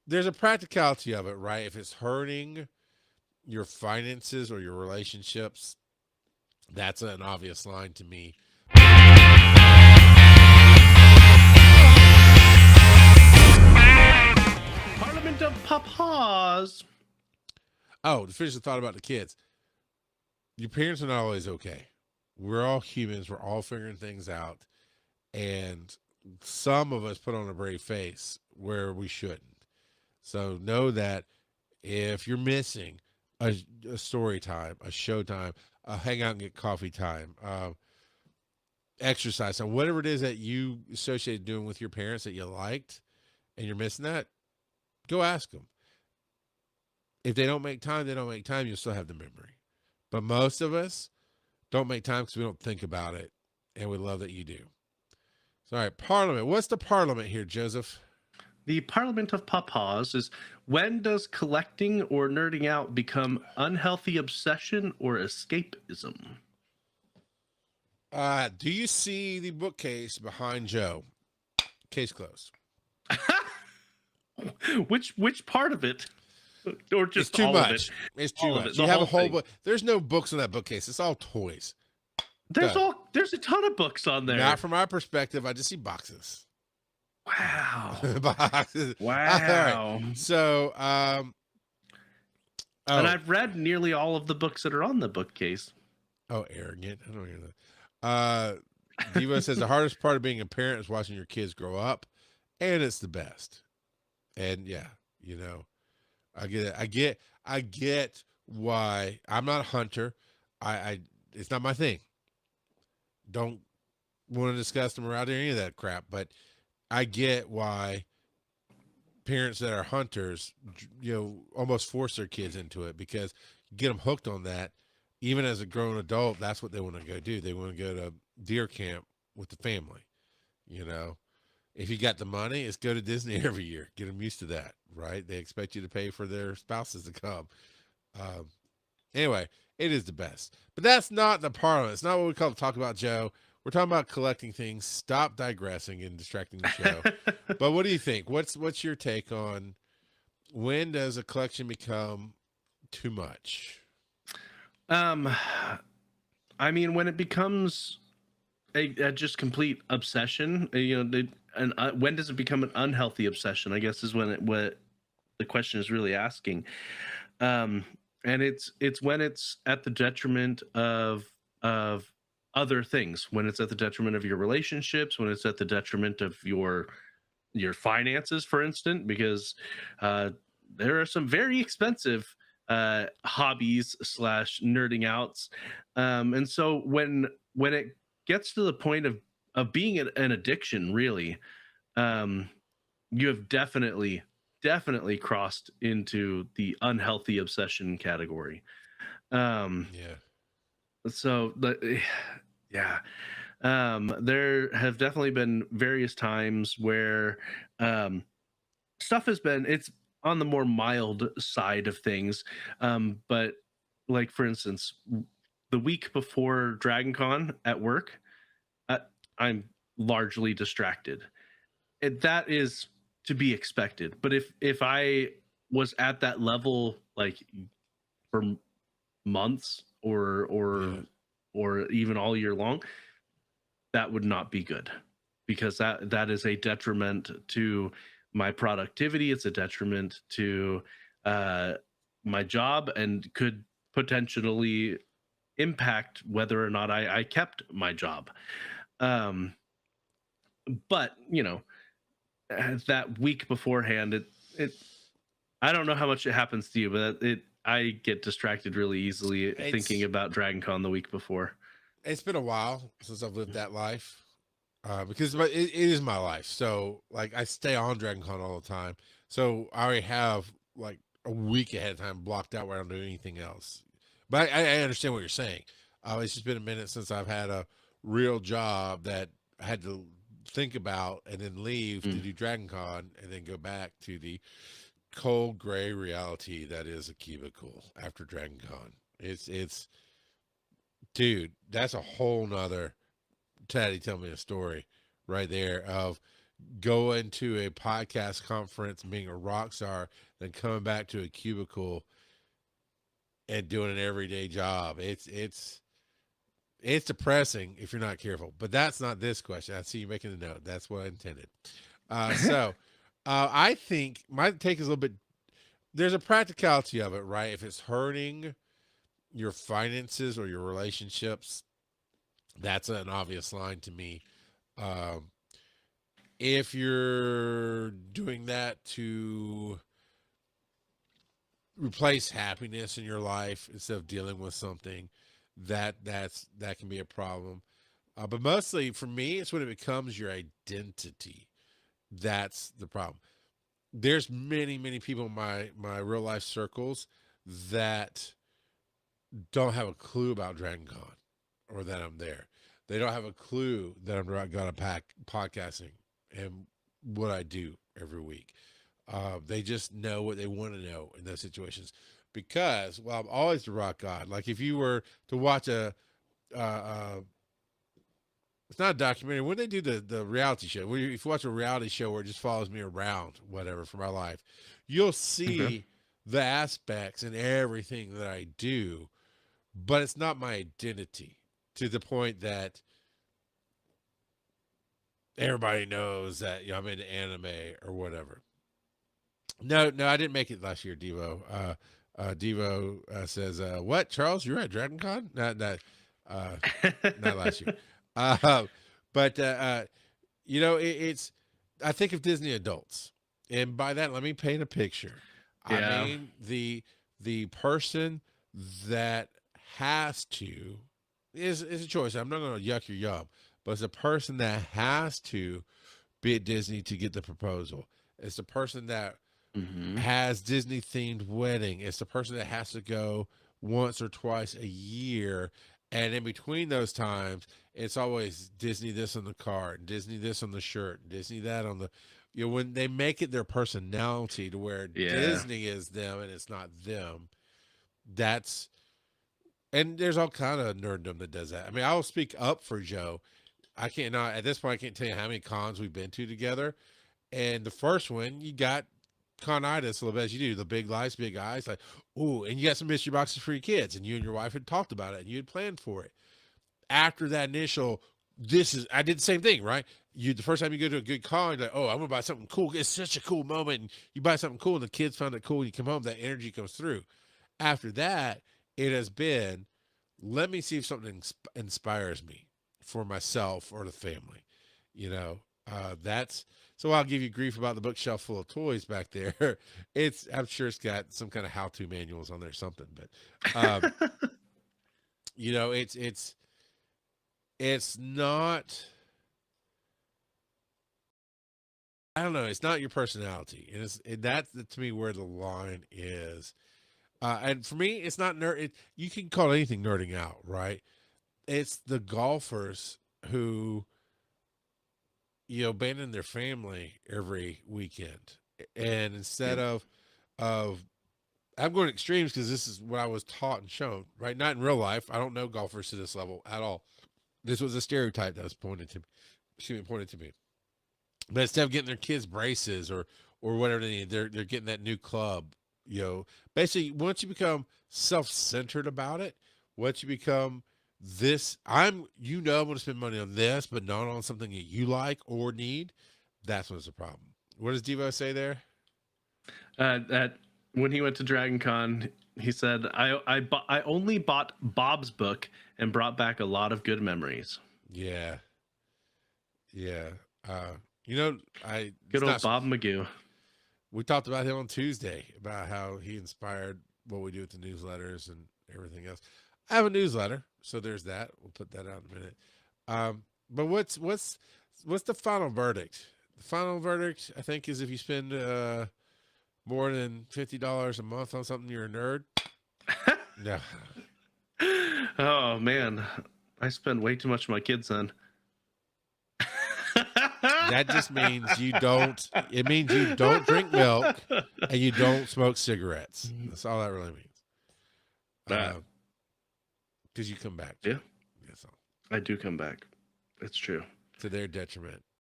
there's a practicality of it, right? If it's hurting your finances or your relationships, that's an obvious line to me. Parliament of Papas. Oh, to finish the thought about the kids, your parents are not always okay. We're all humans. We're all figuring things out, and some of us put on a brave face where we shouldn't. So know that if you're missing a story time, a show time, a hang out and get coffee time, exercise time, whatever it is that you associated doing with your parents that you liked, and you're missing that, go ask them. If they don't make time, they don't make time. You'll still have the memory. But most of us don't make time because we don't think about it, and we love that you do. So, all right, Parliament. What's the Parliament here, Joseph? The Parliament of Papas is, when does collecting or nerding out become unhealthy obsession or escapism? Do you see the bookcase behind Joe? Case closed. Which part of it? Or It's just too all of it? much. It's too All of it. much. The You have a whole whole thing. book. There's no books in that bookcase. It's all toys. There's Done. there's a ton of books on Not there. from my perspective. I just see boxes. Wow. Boxes. All right. Wow. So, And oh, I've read nearly all of the books that are on the bookcase. arrogant. I don't hear that. Diva says the hardest part of being a parent is watching your kids grow up, and it's the best. And yeah, you know, I get it. I get why I'm not a hunter. I it's not my thing. Don't want to discuss the morality or any of that crap, but I get why parents that are hunters, almost force their kids into it because you get them hooked on that. Even as a grown adult, that's what they want to go do. They want to go to deer camp with the family. You know, if you got the money, it's go to Disney every year. Get them used to that, right? They expect you to pay for their spouses to come. Um, anyway, it is the best. But that's not the Parliament. It's not what we call to talk about, Joe. We're talking about collecting things. Stop digressing and distracting the show. But what do you think? What's your take on when does a collection become too much? um, I mean, when it becomes a just complete obsession, and when does it become an unhealthy obsession? I guess is what the question is really asking. Um, and it's when it's at the detriment of other things, when it's at the detriment of your relationships, when it's at the detriment of your finances, for instance, because uh, there are some very expensive hobbies slash nerding outs, and so when it gets to the point of being an addiction, really, um, you have definitely crossed into the unhealthy obsession category. Um, Yeah. so the yeah, there have definitely been various times where um, stuff has been it's on the more mild side of things, but like for instance, the week before DragonCon at work, uh, I'm largely distracted. That is to be expected. But if I was at that level like for months Yeah. or even all year long, that would not be good, because that is a detriment to my productivity. It's a detriment to uh, my job and could potentially impact whether or not I kept my job. Um, but that week beforehand, it I don't know how much it happens to you, but I get distracted really easily thinking It's about Dragon Con the week before. it's been a while since I've lived that life. Because it is my life. So like I stay on Dragon Con all the time. So I already have like a week ahead of time blocked out where I don't do anything else. But I understand what you're saying. It's just been a minute since I've had a real job that I had to think about and then leave to Mm. do Dragon Con and then go back to the cold gray reality that is a cubicle after Dragon Con. It's dude, that's a whole nother Teddy tell me a story right there of going to a podcast conference and being a rock star than coming back to a cubicle and doing an everyday job. It's depressing if you're not careful. But that's not this question. I see you making the note. That's what I intended. I think my take is a little bit. There's a practicality of it, right? If it's hurting your finances or your relationships, that's an obvious line to me. Um, if you're doing that to replace happiness in your life instead of dealing with something, that can be a problem. But mostly for me, it's when it becomes your identity. That's the problem. There's many people in my real life circles that don't have a clue about Dragon Con or that I'm there. They don't have a clue that I'm going to podcasting and what I do every week. They just know what they want to know in those situations because, well, I'm always the rock god. Like if you were to watch uh, it's not a documentary. When they do the reality show, if you watch a reality show where it just follows me around, whatever, for my life, you'll Okay. see the aspects and everything that I do, but it's not my identity to the point that everybody knows that I'm into anime or whatever. No, I didn't make it last year, Devo. Devo says, "What, Charles? You're at Dragon Con? Uh, not last year." Uh, but it's. I think of Disney adults, and by that, let me paint a picture. I Yeah. mean the person that has to is a choice. I'm not going to yuck your yum, but it's a person that has to be at Disney to get the proposal. It's the person that Hmm. has Disney themed wedding. It's the person that has to go once or twice a year. And in between those times, it's always Disney this on the card, Disney this on the shirt, Disney that on the, when they make it their personality to where Yeah. Disney is them and it's not them, that's, and there's all kind of nerddom that does that. I mean, I will speak up for Joe. I can't not at this point. I can't tell you how many cons we've been to together. And the first one, you got conitis a little bit as you do, the big lights, big eyes, like, ooh, and you got some mystery boxes for your kids, and you and your wife had talked about it and you had planned for it. After that initial, I did the same thing, right? The first time you go to a good con, you're like, oh, I'm gonna buy something cool. It's such a cool moment, and you buy something cool, and the kids found it cool, and you come home, that energy comes through. After that, it has been, let me see if something inspires me for myself or the family. That's so I'll give you grief about the bookshelf full of toys back there. I'm sure it's got some kind of how-to manuals on there, or something. But it's not. I don't know. It's not your personality, and that's to me where the line is. And for me, it's not nerd. You can call anything nerding out, right? It's the golfers who abandon their family every weekend, and instead Yep. of I'm going extremes because this is what I was taught and shown, right? Not in real life. I don't know golfers to this level at all. This was a stereotype that was pointed to me. But instead of getting their kids braces or whatever they need, they're getting that new club. Basically, once you become self-centered about it, once you become I'm I'm going to spend money on this, but not on something that you like or need. That's what's the problem. What does Devo say there? That when he went to Dragon Con, he said, I only bought Bob's book and brought back a lot of good memories." Yeah, yeah. You know, I Good it's old not. Bob Magoo. We talked about him on Tuesday about how he inspired what we do with the newsletters and everything else. I have a newsletter, so there's that. We'll put that out in a minute. But what's the final verdict? The final verdict, I think, is if you spend more than $50 a month on something, you're a nerd. No, Oh man, I spend way too much on my kids then. that just means you don't. It means you don't drink milk and you don't smoke cigarettes. That's all that really means. That Because you come back to yeah, it. That's all. I do come back. It's true. To their detriment.